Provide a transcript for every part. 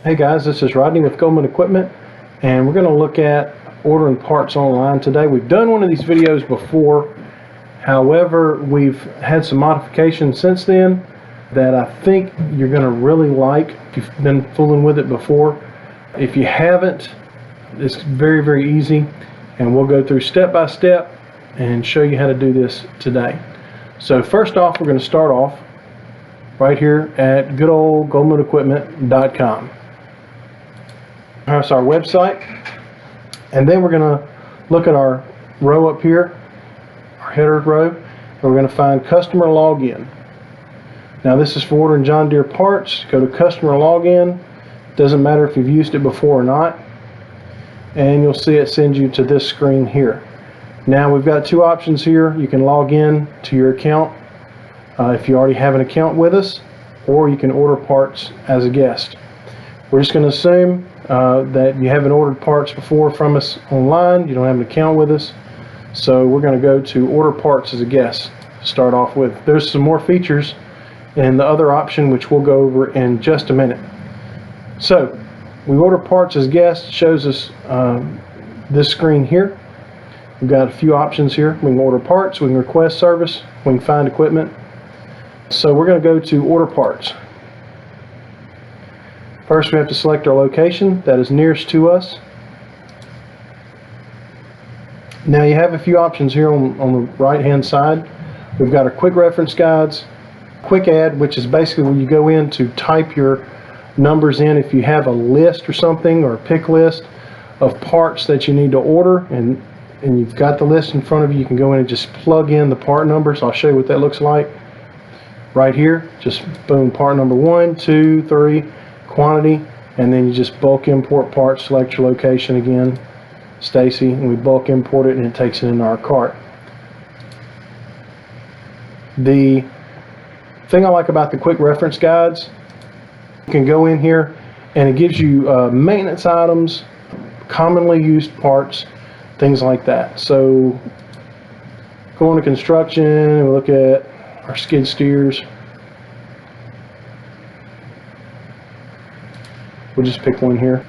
Hey guys, this is Rodney with Goldman Equipment, and we're going to look at ordering parts online today. We've done one of these videos before, however we've had some modifications since then that I think you're going to really like if you've been fooling with it before. If you haven't, it's very easy, and we'll go through step by step and show you how to do this today. So first off, we're going to start off right here at goodoldgoldmanequipment.com. That's our website, and then we're going to look at our row up here, our header row, and we're going to find customer login. Now this is for ordering John Deere parts. Go to customer login. Doesn't matter if you've used it before or not, and you'll see it sends you to this screen here. Now we've got two options here. You can log in to your account if you already have an account with us, or you can order parts as a guest. We're just going to assume that you haven't ordered parts before from us online, you don't have an account with us, so we're going to go to order parts as a guest to start off with. There's some more features in the other option which we'll go over in just a minute. So we order parts as guest, shows us this screen here. We've got a few options here. We can order parts, we can request service, we can find equipment. So we're going to go to order parts. First we have to select our location that is nearest to us. Now you have a few options here on the right hand side. We've got our quick reference guides, quick add, which is basically where you go in to type your numbers in if you have a list or something, or a pick list of parts that you need to order, and you've got the list in front of you. You can go in and just plug in the part numbers. I'll show you what that looks like right here. Just boom, part number 1, 2, 3, quantity, and then you just bulk import parts, select your location again, Stacy, and we bulk import it and it takes it into our cart. The thing I like about the quick reference guides, you can go in here and it gives you maintenance items, commonly used parts, things like that. So go into construction and we look at our skid steers. We'll just pick one here,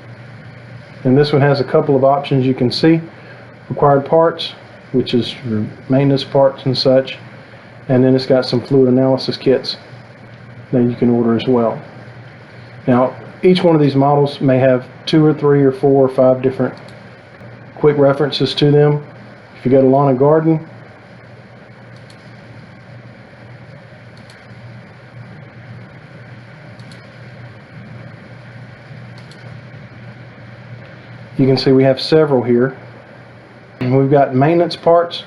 and this one has a couple of options you can see. Required parts, which is for maintenance parts and such, and then it's got some fluid analysis kits that you can order as well. Now each one of these models may have 2 or 3 or 4 or 5 different quick references to them. If you go to lawn and garden, you can see we have several here. We've got maintenance parts.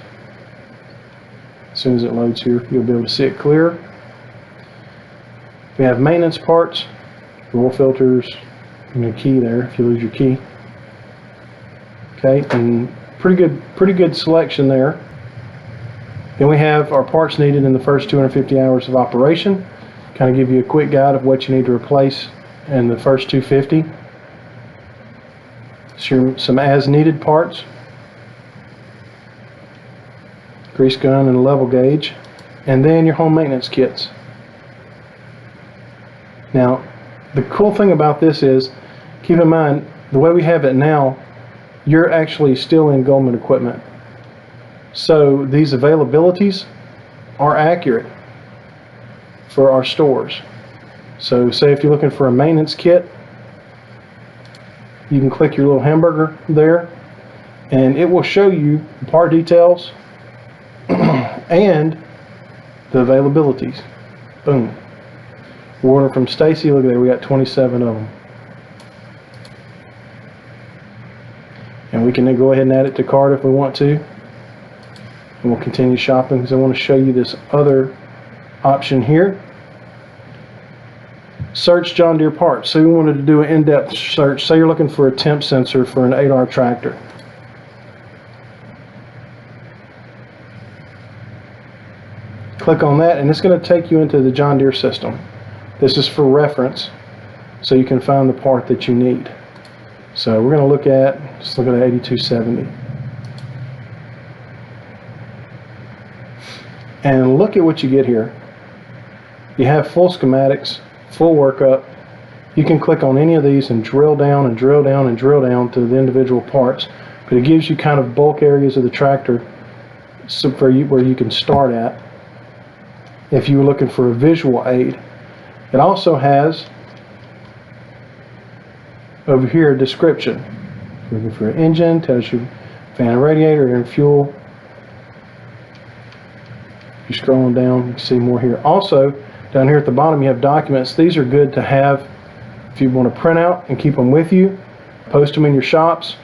As soon as it loads here, you'll be able to see it clear. We have maintenance parts, oil filters, and a key there if you lose your key. Okay, and pretty good selection there. Then we have our parts needed in the first 250 hours of operation. Kind of give you a quick guide of what you need to replace in the first 250. Some as needed parts, grease gun and a level gauge, and then your home maintenance kits. Now the cool thing about this is, keep in mind the way we have it now, you're actually still in Goldman Equipment, so these availabilities are accurate for our stores. So say if you're looking for a maintenance kit, you can click your little hamburger there and it will show you the part details and the availabilities. Boom. Order from Stacy, look at there, we got 27 of them. And we can then go ahead and add it to cart if we want to. And we'll continue shopping because I want to show you this other option here. Search John Deere parts. So we wanted to do an in-depth search. Say you're looking for a temp sensor for an 8R tractor. Click on that and it's going to take you into the John Deere system. This is for reference, so you can find the part that you need. So we're going to look at, let's look at 8270. And look at what you get here. You have full schematics, full workup, You can click on any of these and drill down and drill down and drill down to the individual parts, but it gives you kind of bulk areas of the tractor where you can start at if you were looking for a visual aid. It also has over here a description. Looking for an engine, tells you fan and radiator and fuel. If you're scrolling down, you can see more here. Also, down here at the bottom you have documents. These are good to have if you want to print out and keep them with you, post them in your shops.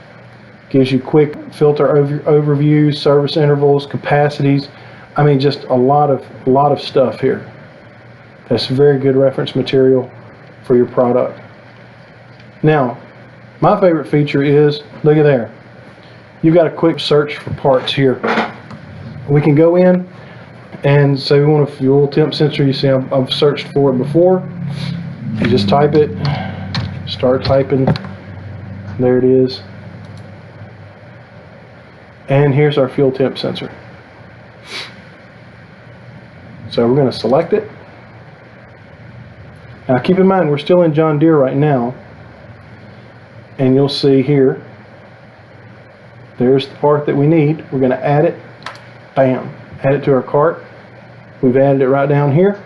Gives you quick filter overviews, service intervals, capacities. I mean, just a lot of stuff here. That's very good reference material for your product. Now, my favorite feature is, look at there. You've got a quick search for parts here. We can go in and say we want a fuel temp sensor. You see I've searched for it before. You just type it, start typing, there it is. And here's our fuel temp sensor. So we're going to select it. Now keep in mind we're still in John Deere right now, and you'll see here, there's the part that we need. We're going to add it, bam, add it to our cart. We've added it right down here.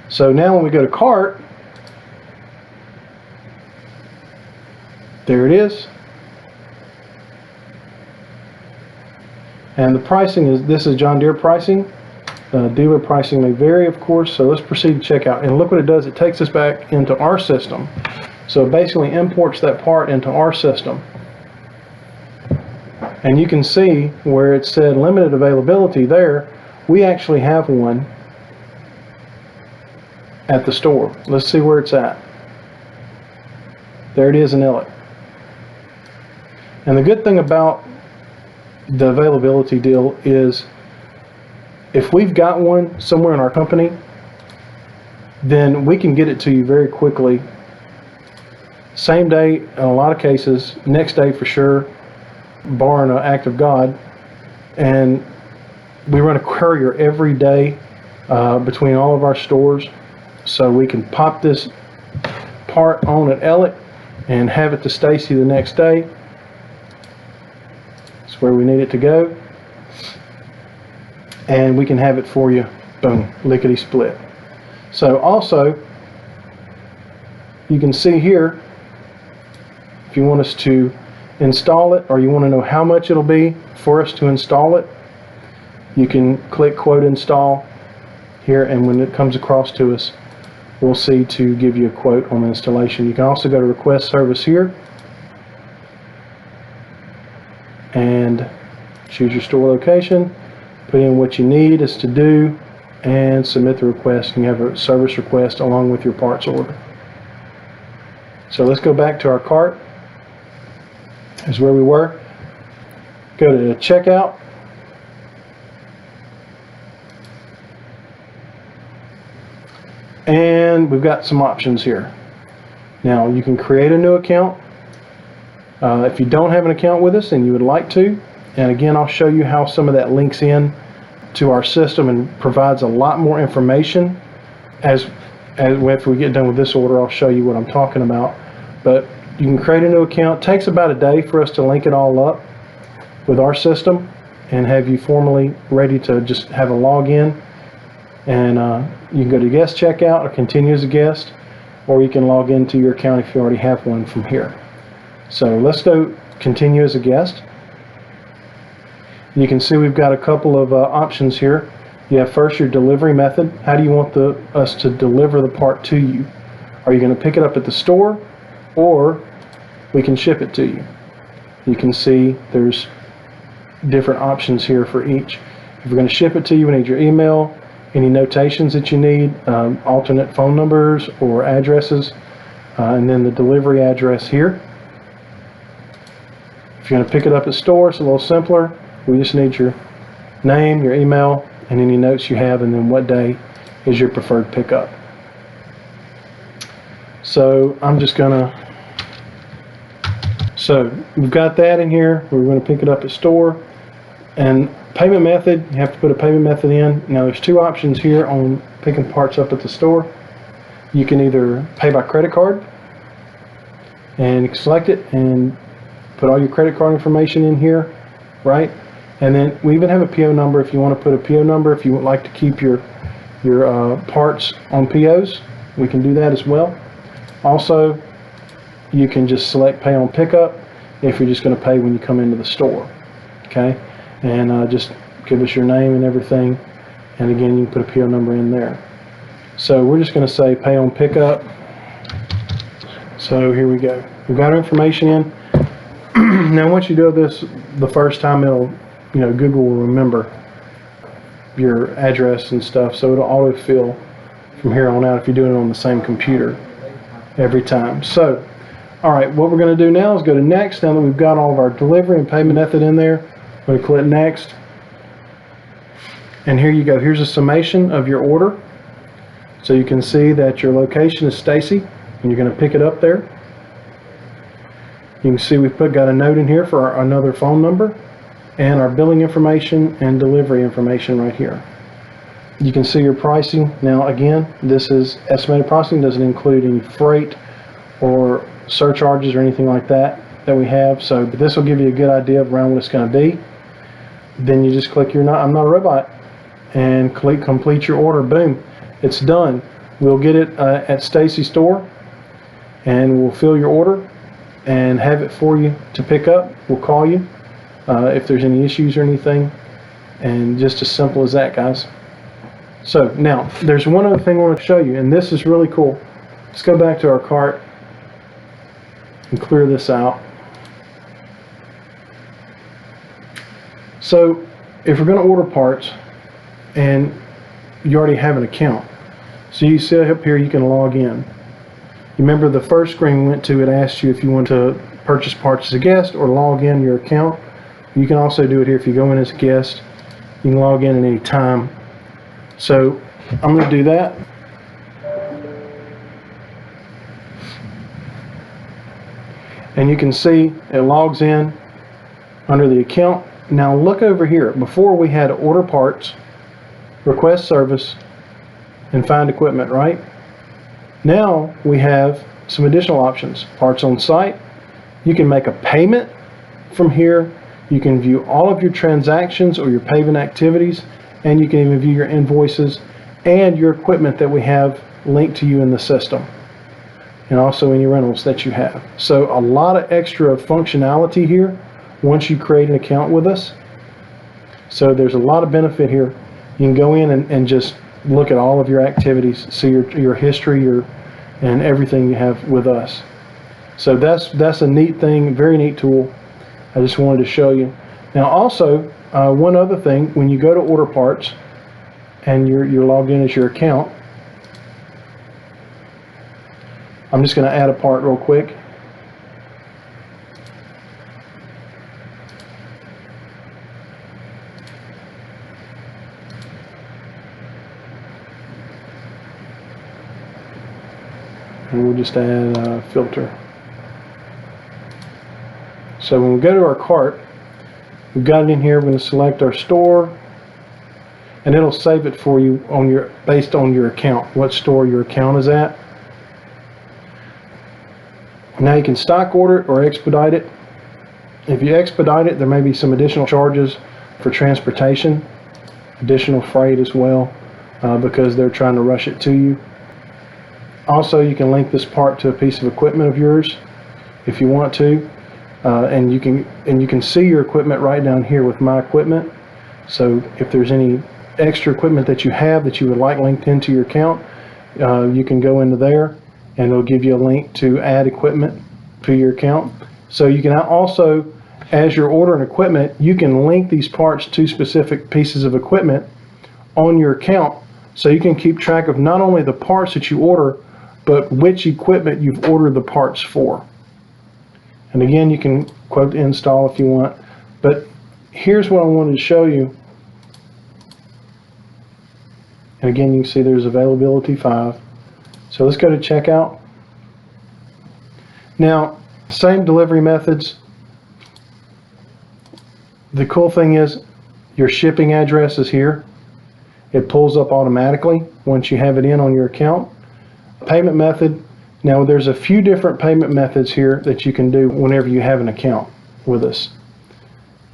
So now when we go to cart, there it is. And the pricing is, this is John Deere pricing. Dealer pricing may vary, of course, so let's proceed to checkout. And look what it does, it takes us back into our system. So it basically imports that part into our system. And you can see where it said limited availability there, we actually have one at the store. Let's see where it's at. There it is in Elliott. And the good thing about the availability deal is if we've got one somewhere in our company, then we can get it to you very quickly. Same day, in a lot of cases, next day for sure, barring an act of God. And we run a courier every day between all of our stores, so we can pop this part on at Elliott and have it to Stacy the next day. It's where we need it to go, and we can have it for you, boom, lickety split. So also, you can see here, if you want us to install it or you want to know how much it'll be for us to install it, you can click quote install here, and when it comes across to us, we'll see to give you a quote on the installation. You can also go to request service here and choose your store location, put in what you need us to do, and submit the request. And you have a service request along with your parts order. So let's go back to our cart. Here's where we were. Go to checkout. And we've got some options here. Now you can create a new account. If you don't have an account with us and you would like to, and again I'll show you how some of that links in to our system and provides a lot more information as if we get done with this order. I'll show you what I'm talking about. But you can create a new account. It takes about a day for us to link it all up with our system and have you formally ready to just have a login. And you can go to guest checkout or continue as a guest, or you can log into your account if you already have one from here. So let's go continue as a guest. You can see we've got a couple of options here. You have first your delivery method. How do you want us to deliver the part to you? Are you going to pick it up at the store, or we can ship it to you? You can see there's different options here for each. If we're going to ship it to you, we need your email, any notations that you need, alternate phone numbers or addresses, and then the delivery address here. If you're going to pick it up at store, it's a little simpler. We just need your name, your email, and any notes you have, and then what day is your preferred pickup. So I'm just gonna, so we've got that in here. We're going to pick it up at store. And payment method, you have to put a payment method in. Now there's two options here on picking parts up at the store. You can either pay by credit card and select it and put all your credit card information in here, right? And then we even have a PO number if you want to put a PO number. If you would like to keep your parts on POs, we can do that as well. Also, you can just select pay on pickup if you're just going to pay when you come into the store, okay? And just give us your name and everything. And again, you can put a PO number in there. So we're just going to say pay on pickup. So here we go. We've got our information in. Now, once you do this the first time, it'll, Google will remember your address and stuff, so it'll autofill from here on out if you're doing it on the same computer every time. So, all right, what we're going to do now is go to next. Now that we've got all of our delivery and payment method in there, we're going to click next. And here you go. Here's a summation of your order. So you can see that your location is Stacy, and you're going to pick it up there. You can see we've got a note in here for another phone number and our billing information and delivery information right here. You can see your pricing. Now again, this is estimated pricing, doesn't include any freight or surcharges or anything like that we have. So, but this will give you a good idea of around what it's going to be. Then you just click your I'm not a robot and complete your order. Boom, it's done. We'll get it at Stacy's store and we'll fill your order and have it for you to pick up. We'll call you if there's any issues or anything, and just as simple as that, guys. So now there's one other thing I want to show you, and this is really cool. Let's go back to our cart and clear this out. So if we're going to order parts and you already have an account, so you see up here you can log in. You remember the first screen we went to, it asked you if you want to purchase parts as a guest or log in your account. You can also do it here if you go in as a guest. You can log in at any time. So I'm going to do that. And you can see it logs in under the account. Now look over here. Before we had order parts, request service, and find equipment, right? Now we have some additional options. Parts on site. You can make a payment from here. You can view all of your transactions or your payment activities, and you can even view your invoices and your equipment that we have linked to you in the system, and also any rentals that you have. So a lot of extra functionality here once you create an account with us. So there's a lot of benefit here. You can go in and just look at all of your activities, see your history, and everything you have with us. So that's a neat thing, very neat tool. I just wanted to show you. Now also, one other thing, when you go to order parts and you're logged in as your account, I'm just going to add a part real quick. And we'll just add a filter. So when we go to our cart, we've got it in here. We're going to select our store, and it'll save it for you based on your account, what store your account is at. Now you can stock order it or expedite it. If you expedite it, there may be some additional charges for transportation, additional freight as well, because they're trying to rush it to you. Also, you can link this part to a piece of equipment of yours if you want to, and you can see your equipment right down here with My Equipment. So if there's any extra equipment that you have that you would like linked into your account, you can go into there and it'll give you a link to add equipment to your account. So you can also, as you're ordering equipment, you can link these parts to specific pieces of equipment on your account, so you can keep track of not only the parts that you order, but which equipment you've ordered the parts for. And again, you can quote install if you want, but here's what I wanted to show you. And again, you can see there's availability 5. So let's go to checkout. Now, same delivery methods. The cool thing is your shipping address is here. It pulls up automatically once you have it in on your account. Payment method. Now there's a few different payment methods here that you can do whenever you have an account with us.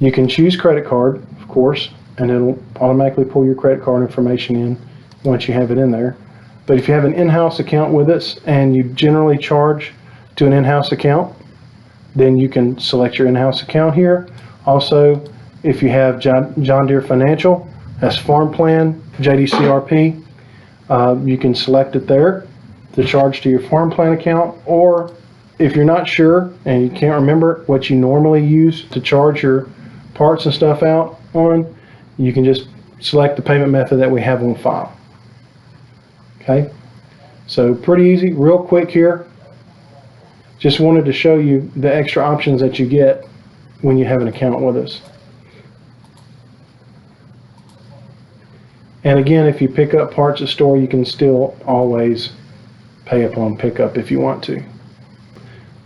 You can choose credit card, of course, and it'll automatically pull your credit card information in once you have it in there. But if you have an in-house account with us and you generally charge to an in-house account, then you can select your in-house account here. Also, if you have John Deere Financial, that's Farm Plan, JDCRP, you can select it there to charge to your Farm Plan account. Or if you're not sure and you can't remember what you normally use to charge your parts and stuff out on, you can just select the payment method that we have on file. Okay, so pretty easy, real quick here. Just wanted to show you the extra options that you get when you have an account with us. And again, if you pick up parts at store, you can still always pay upon pickup if you want to.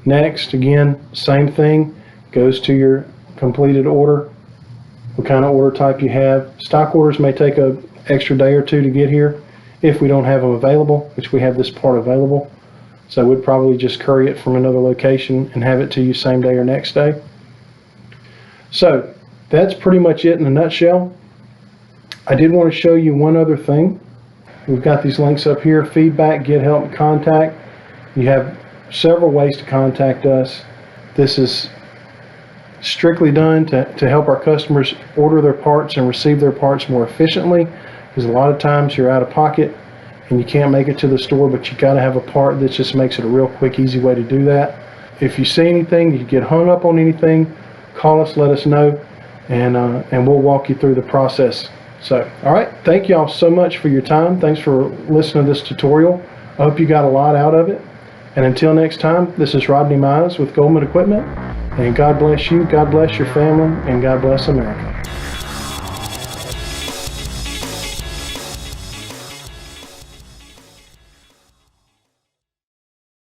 Next, again, same thing, goes to your completed order, what kind of order type you have. Stock orders may take an extra day or two to get here if we don't have them available, which we have this part available. So we'd probably just courier it from another location and have it to you same day or next day. So that's pretty much it in a nutshell. I did want to show you one other thing. We've got these links up here: feedback, get help, and contact. You have several ways to contact us. This is strictly done to help our customers order their parts and receive their parts more efficiently, because a lot of times you're out of pocket and you can't make it to the store, but you got to have a part that just makes it a real quick, easy way to do that. If you see anything, you get hung up on anything, call us, let us know, and we'll walk you through the process. So, all right, thank you all so much for your time. Thanks for listening to this tutorial. I hope you got a lot out of it. And until next time, this is Rodney Mize with Goldman Equipment. And God bless you, God bless your family, and God bless America.